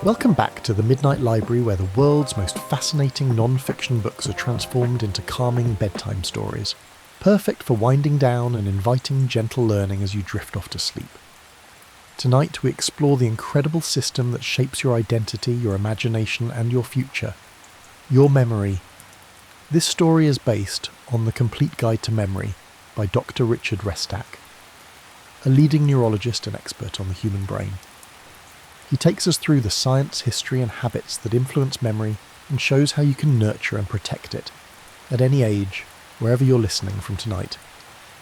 Welcome back to the Midnight Library, where the world's most fascinating non-fiction books are transformed into calming bedtime stories, perfect for winding down and inviting gentle learning as you drift off to sleep. Tonight we explore the incredible system that shapes your identity, your imagination and your future, your memory. This story is based on The Complete Guide to Memory by Dr. Richard Restak, a leading neurologist and expert on the human brain. He takes us through the science, history and habits that influence memory and shows how you can nurture and protect it, at any age, wherever you're listening from tonight.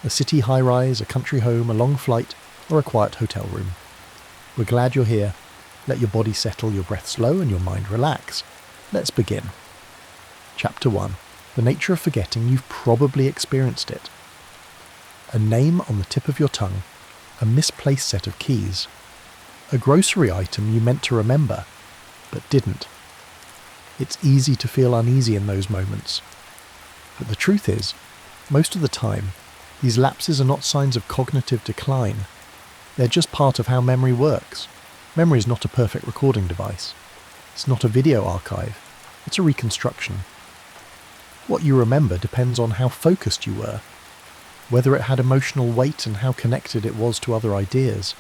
A city high-rise, a country home, a long flight, or a quiet hotel room. We're glad you're here. Let your body settle, your breath slow and your mind relax. Let's begin. Chapter 1. The nature of forgetting. You've probably experienced it. A name on the tip of your tongue, a misplaced set of keys. A grocery item you meant to remember, but didn't. It's easy to feel uneasy in those moments. But the truth is, most of the time, these lapses are not signs of cognitive decline. They're just part of how memory works. Memory is not a perfect recording device. It's not a video archive. It's a reconstruction. What you remember depends on how focused you were, whether it had emotional weight and how connected it was to other ideas.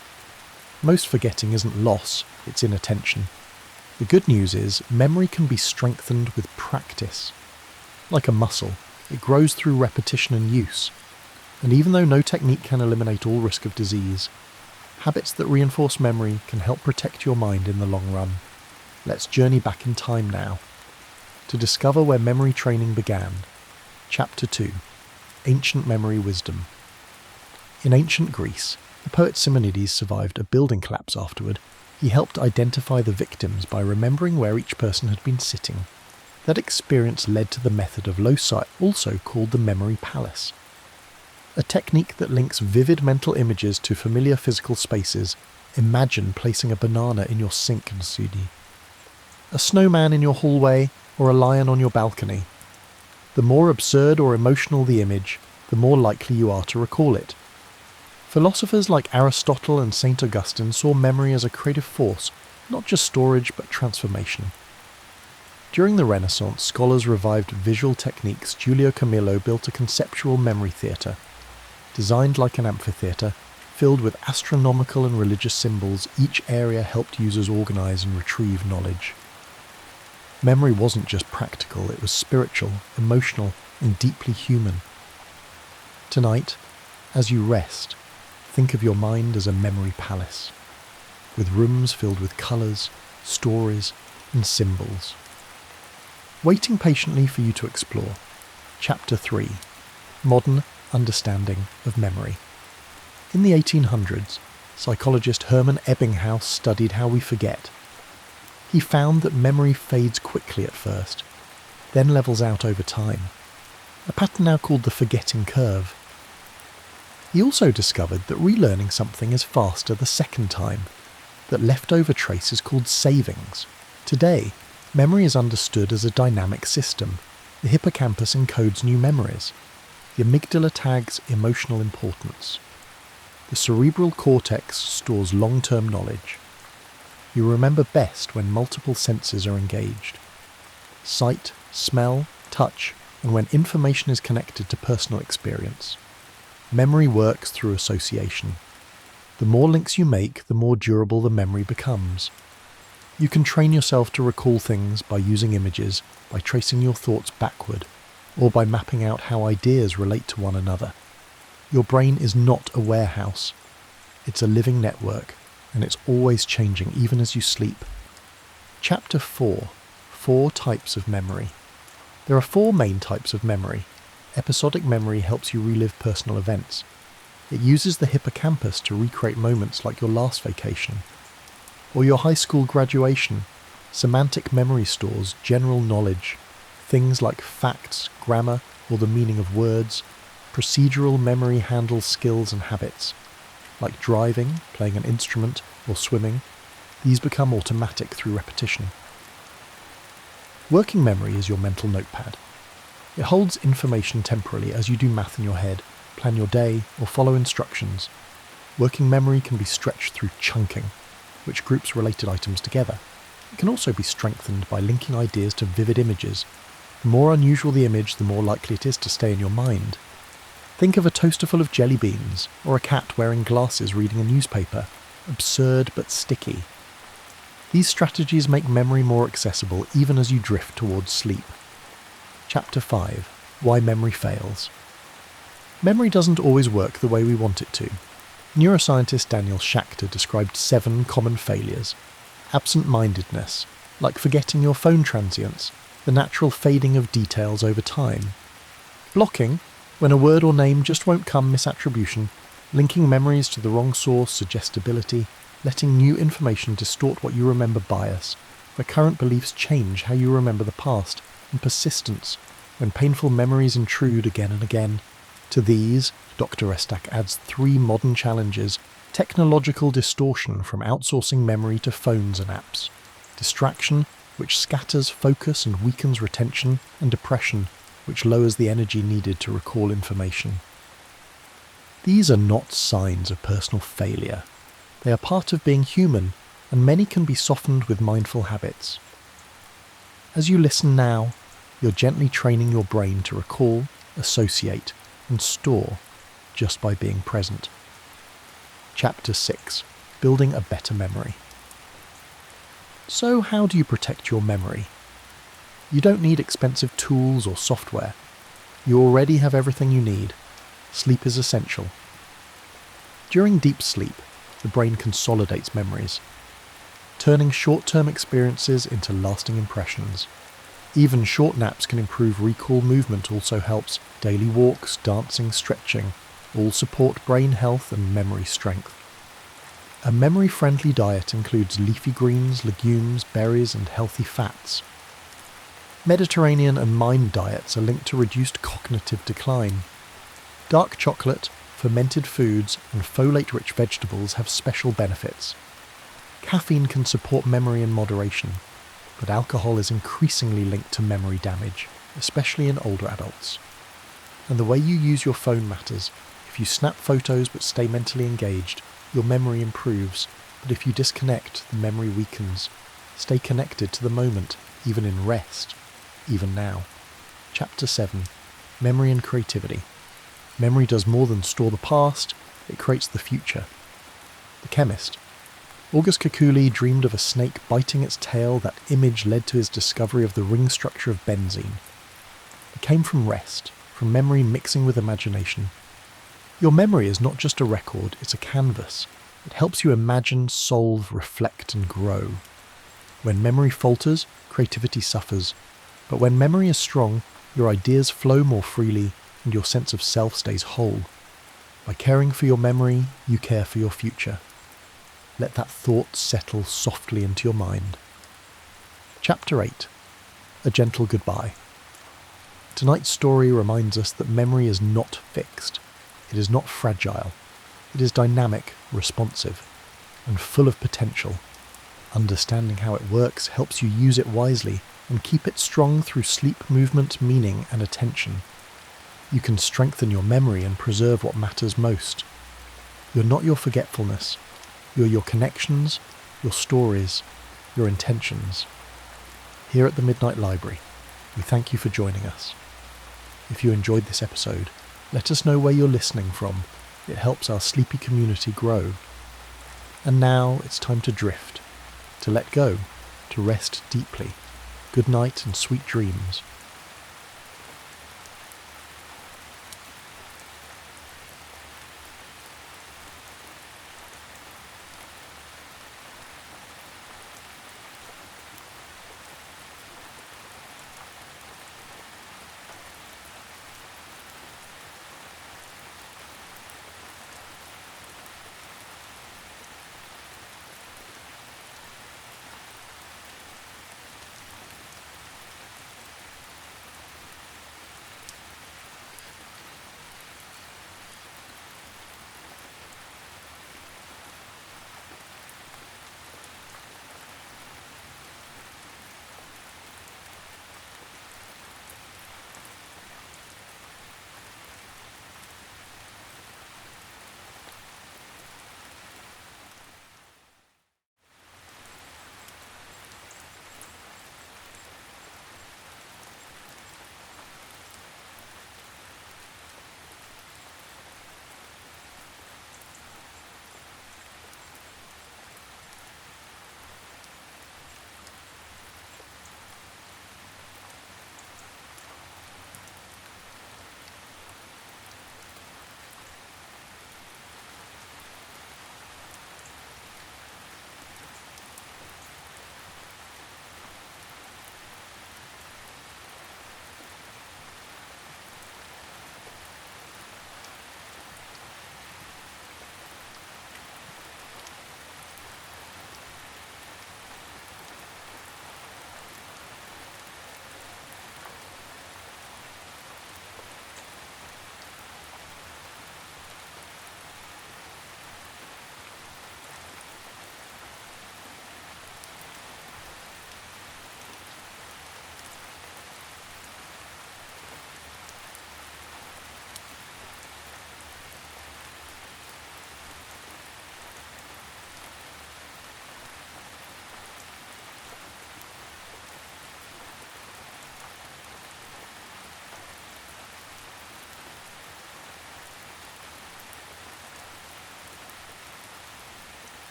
Most forgetting isn't loss, it's inattention. The good news is, memory can be strengthened with practice. Like a muscle, it grows through repetition and use. And even though no technique can eliminate all risk of disease, habits that reinforce memory can help protect your mind in the long run. Let's journey back in time now, to discover where memory training began. Chapter 2. Ancient Memory Wisdom. In ancient Greece, the poet Simonides survived a building collapse afterward. He helped identify the victims by remembering where each person had been sitting. That experience led to the method of loci, also called the memory palace. A technique that links vivid mental images to familiar physical spaces. Imagine placing a banana in your sink and sudi, a snowman in your hallway, or a lion on your balcony. The more absurd or emotional the image, the more likely you are to recall it. Philosophers like Aristotle and St. Augustine saw memory as a creative force, not just storage but transformation. During the Renaissance, scholars revived visual techniques. Giulio Camillo built a conceptual memory theatre, designed like an amphitheatre, filled with astronomical and religious symbols. Each area helped users organise and retrieve knowledge. Memory wasn't just practical, it was spiritual, emotional, and deeply human. Tonight, as you rest, think of your mind as a memory palace, with rooms filled with colours, stories, and symbols, waiting patiently for you to explore. Chapter 3. Modern Understanding of Memory. In the 1800s, psychologist Hermann Ebbinghaus studied how we forget. He found that memory fades quickly at first, then levels out over time, a pattern now called the forgetting curve. He also discovered that relearning something is faster the second time, that leftover trace is called savings. Today, memory is understood as a dynamic system. The hippocampus encodes new memories. The amygdala tags emotional importance. The cerebral cortex stores long-term knowledge. You remember best when multiple senses are engaged. Sight, smell, touch, and when information is connected to personal experience. Memory works through association. The more links you make, the more durable the memory becomes. You can train yourself to recall things by using images, by tracing your thoughts backward, or by mapping out how ideas relate to one another. Your brain is not a warehouse. It's a living network, and it's always changing even as you sleep. Chapter 4. 4 types of memory. There are 4 main types of memory. Episodic memory helps you relive personal events. It uses the hippocampus to recreate moments like your last vacation, or your high school graduation. Semantic memory stores general knowledge, things like facts, grammar, or the meaning of words. Procedural memory handles skills and habits, like driving, playing an instrument, or swimming. These become automatic through repetition. Working memory is your mental notepad. It holds information temporarily as you do math in your head, plan your day, or follow instructions. Working memory can be stretched through chunking, which groups related items together. It can also be strengthened by linking ideas to vivid images. The more unusual the image, the more likely it is to stay in your mind. Think of a toaster full of jelly beans, or a cat wearing glasses reading a newspaper. Absurd but sticky. These strategies make memory more accessible even as you drift towards sleep. Chapter 5. Why Memory Fails. Memory doesn't always work the way we want it to. Neuroscientist Daniel Schachter described 7 common failures. Absent-mindedness, like forgetting your phone transients, the natural fading of details over time. Blocking, when a word or name just won't come, misattribution. Linking memories to the wrong source, suggestibility. Letting new information distort what you remember, bias, where current beliefs change how you remember the past. And persistence, when painful memories intrude again and again. To these, Dr. Restak adds 3 modern challenges: technological distortion from outsourcing memory to phones and apps, distraction, which scatters focus and weakens retention, and depression, which lowers the energy needed to recall information. These are not signs of personal failure. They are part of being human, and many can be softened with mindful habits. As you listen now, you're gently training your brain to recall, associate, and store just by being present. Chapter 6. Building a Better Memory. So how do you protect your memory? You don't need expensive tools or software. You already have everything you need. Sleep is essential. During deep sleep, the brain consolidates memories, turning short-term experiences into lasting impressions. Even short naps can improve recall. Movement also helps. Daily walks, dancing, stretching, all support brain health and memory strength. A memory-friendly diet includes leafy greens, legumes, berries, and healthy fats. Mediterranean and Mind diets are linked to reduced cognitive decline. Dark chocolate, fermented foods, and folate-rich vegetables have special benefits. Caffeine can support memory in moderation, but alcohol is increasingly linked to memory damage, especially in older adults. And the way you use your phone matters. If you snap photos but stay mentally engaged, your memory improves, but if you disconnect, the memory weakens. Stay connected to the moment, even in rest, even now. Chapter 7. Memory and Creativity. Memory does more than store the past, it creates the future. The Chemist. August Kekuli dreamed of a snake biting its tail. That image led to his discovery of the ring structure of benzene. It came from rest, from memory mixing with imagination. Your memory is not just a record, it's a canvas. It helps you imagine, solve, reflect, and grow. When memory falters, creativity suffers. But when memory is strong, your ideas flow more freely, and your sense of self stays whole. By caring for your memory, you care for your future. Let that thought settle softly into your mind. Chapter 8. A Gentle Goodbye. Tonight's story reminds us that memory is not fixed. It is not fragile. It is dynamic, responsive, and full of potential. Understanding how it works helps you use it wisely and keep it strong through sleep, movement, meaning, and attention. You can strengthen your memory and preserve what matters most. You're not your forgetfulness. You're your connections, your stories, your intentions. Here at the Midnight Library, we thank you for joining us. If you enjoyed this episode, let us know where you're listening from. It helps our sleepy community grow. And now it's time to drift, to let go, to rest deeply. Good night and sweet dreams.